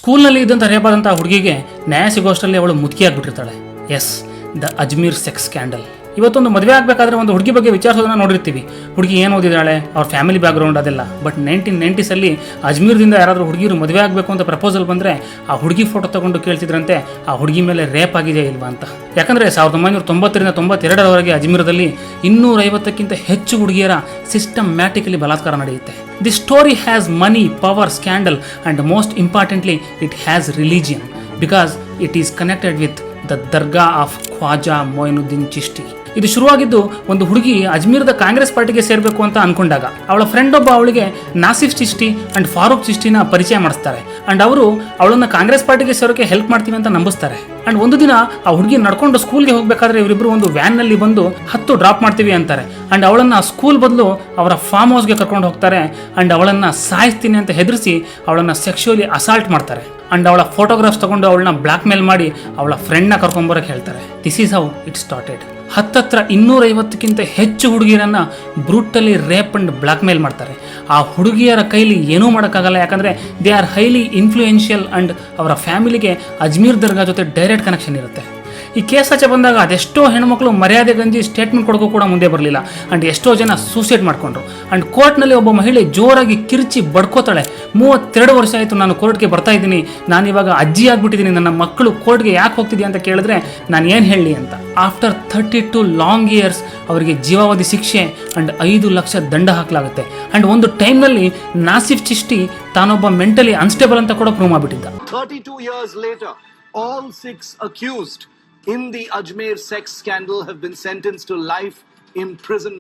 ಸ್ಕೂಲ್ನಲ್ಲಿ ಇದ್ದಂಥ ರೇಪ್ ಆದಂಥ ಹುಡುಗಿಗೆ ನ್ಯಾಯ ಸಿಗೋಷ್ಟರಲ್ಲಿ ಅವಳು ಮುದುಕಿಯಾಗ್ಬಿಟ್ಟಿರ್ತಾಳೆ. Yes, the Ajmer sex scandal. ಇವತ್ತೊಂದು ಮದುವೆ ಆಗಬೇಕಾದ್ರೆ ಒಂದು ಹುಡುಗಿ ಬಗ್ಗೆ ವಿಚಾರಿಸೋದನ್ನ ನೋಡಿರ್ತೀವಿ. ಹುಡುಗಿ ಏನು ಓದಿದಾಳೆ, ಅವ್ರ ಫ್ಯಾಮಿಲಿ ಬ್ಯಾಕ್ಗ್ರೌಂಡ್ ಅದೆಲ್ಲ. ಬಟ್ 1990s ಅಜ್ಮೀರ್ದಿಂದ ಯಾರಾದರೂ ಹುಡುಗಿರು ಮದುವೆ ಆಗಬೇಕು ಅಂತ ಪ್ರಪೋಸಲ್ ಬಂದರೆ ಆ ಹುಡುಗಿ ಫೋಟೋ ತಗೊಂಡು ಕೇಳ್ತಿದ್ರಂತೆ ಆ ಹುಡುಗಿ ಮೇಲೆ ರೇಪ್ ಆಗಿದೆ ಇಲ್ವಾ ಅಂತ. ಯಾಕಂದರೆ 1990ರಿಂದ 92ರವರೆಗೆ ಅಜ್ಮೀರದಲ್ಲಿ 250ಕ್ಕಿಂತ ಹೆಚ್ಚು ಹುಡುಗಿಯರ ಸಿಸ್ಟಮ್ಯಾಟಿಕಲಿ ಬಲಾತ್ಕಾರ ನಡೆಯುತ್ತೆ. The story has money, power, scandal and most importantly it has religion because it is connected with the dargah of Khwaja Moinuddin Chishti. ಇದು ಶುರುವಾಗಿದ್ದು ಒಂದು ಹುಡುಗಿ ಅಜ್ಮೀರದ ಕಾಂಗ್ರೆಸ್ ಪಾರ್ಟಿಗೆ ಸೇರಬೇಕು ಅಂತ ಅನ್ಕೊಂಡಾಗ ಅವಳ ಫ್ರೆಂಡ್ ಒಬ್ಬ ಅವಳಿಗೆ ನಾಸಿಫ್ ಚಿಶ್ತಿ ಅಂಡ್ ಫಾರೂಕ್ ಚಿಶ್ತಿನ ಪರಿಚಯ ಮಾಡಿಸ್ತಾರೆ. ಅಂಡ್ ಅವರು ಅವಳನ್ನ ಕಾಂಗ್ರೆಸ್ ಪಾರ್ಟಿಗೆ ಸೇರೋಕೆ ಹೆಲ್ಪ್ ಮಾಡ್ತೀವಿ ಅಂತ ನಂಬಿಸ್ತಾರೆ. ಅಂಡ್ ಒಂದು ದಿನ ಆ ಹುಡುಗಿ ನಡ್ಕೊಂಡು ಸ್ಕೂಲ್ಗೆ ಹೋಗ್ಬೇಕಾದ್ರೆ ಇವರಿಬ್ರು ಒಂದು ವ್ಯಾನ್ನಲ್ಲಿ ಬಂದು 10 ಡ್ರಾಪ್ ಮಾಡ್ತೀವಿ ಅಂತಾರೆ. ಅಂಡ್ ಅವಳನ್ನ ಸ್ಕೂಲ್ ಬದಲು ಅವರ ಫಾರ್ಮ್ ಹೌಸ್ಗೆ ಕರ್ಕೊಂಡು ಹೋಗ್ತಾರೆ. ಅಂಡ್ ಅವಳನ್ನ ಸಾಯಿಸ್ತೀನಿ ಅಂತ ಹೆದರಿಸಿ ಅವಳನ್ನ ಸೆಕ್ಷುವಲಿ ಅಸಾಲ್ಟ್ ಮಾಡ್ತಾರೆ. ಅಂಡ್ ಅವಳ ಫೋಟೋಗ್ರಾಫ್ಸ್ ತಗೊಂಡು ಅವಳನ್ನ ಬ್ಲ್ಯಾಕ್ ಮೇಲ್ ಮಾಡಿ ಅವಳ ಫ್ರೆಂಡ್ನ ಕರ್ಕೊಂಬರಕ್ಕೆ ಹೇಳ್ತಾರೆ. This is how it started. ಹತ್ತತ್ರ 250ಕ್ಕಿಂತ ಹೆಚ್ಚು ಹುಡುಗಿಯರನ್ನ ಬ್ರೂಟಲಿ ರೇಪ್ ಅಂಡ್ ಬ್ಲ್ಯಾಕ್ ಮೇಲ್ ಮಾಡ್ತಾರೆ. ಆ ಹುಡುಗಿಯರ ಕೈಲಿ ಏನೂ ಮಾಡೋಕ್ಕಾಗಲ್ಲ, ಯಾಕಂದರೆ they are highly influential and ಅವರ ಫ್ಯಾಮಿಲಿಗೆ ಅಜ್ಮೀರ್ ದರ್ಗಾ ಜೊತೆ ಡೈರೆಕ್ಟ್ ಕನೆಕ್ಷನ್ ಇರುತ್ತೆ. ಈ ಕೇಸ್ ಆಚೆ ಬಂದಾಗ ಅದೆಷ್ಟೋ ಹೆಣ್ಮಕ್ಳು ಮರ್ಯಾದೆ ಗಂಜಿ ಸ್ಟೇಟ್ಮೆಂಟ್ ಕೊಡೋಕ್ಕೂ ಕೂಡ ಮುಂದೆ ಬರಲಿಲ್ಲ. ಅಂಡ್ ಎಷ್ಟೋ ಜನ ಸೂಸೈಡ್ ಮಾಡ್ಕೊಂಡ್ರು. ಅಂಡ್ ಕೋರ್ಟ್ನಲ್ಲಿ ಒಬ್ಬ ಮಹಿಳೆ ಜೋರಾಗಿ ಕಿರ್ಚಿ ಬಡ್ಕೋತಾಳೆ, 32 ವರ್ಷ ಆಯಿತು ನಾನು ಕೋರ್ಟ್ಗೆ ಬರ್ತಾ ಇದ್ದೀನಿ, ನಾನಿವಾಗ ಅಜ್ಜಿ ಆಗ್ಬಿಟ್ಟಿದ್ದೀನಿ, ನನ್ನ ಮಕ್ಕಳು ಕೋರ್ಟ್ಗೆ ಯಾಕೆ ಹೋಗ್ತಿದ್ದೀಯ ಅಂತ ಕೇಳಿದ್ರೆ ನಾನು ಏನು ಹೇಳಲಿ ಅಂತ. ಆಫ್ಟರ್ 32 ಲಾಂಗ್ ಇಯರ್ಸ್ ಅವರಿಗೆ ಜೀವಾವಧಿ ಶಿಕ್ಷೆ ಅಂಡ್ 5 ಲಕ್ಷ ದಂಡ ಹಾಕಲಾಗುತ್ತೆ. ಅಂಡ್ ಒಂದು ಟೈಮ್ನಲ್ಲಿ ನಾಸಿಫ್ ಚಿಶ್ತಿ ತಾನೊಬ್ಬ ಮೆಂಟಲಿ ಅನ್ಸ್ಟೇಬಲ್ ಅಂತ ಕೂಡ prove ಮಾಡಿಬಿಟ್ಟಿದ್ದ. 32 years later, all 6 accused in the Ajmer sex scandal have been sentenced to life imprisonment.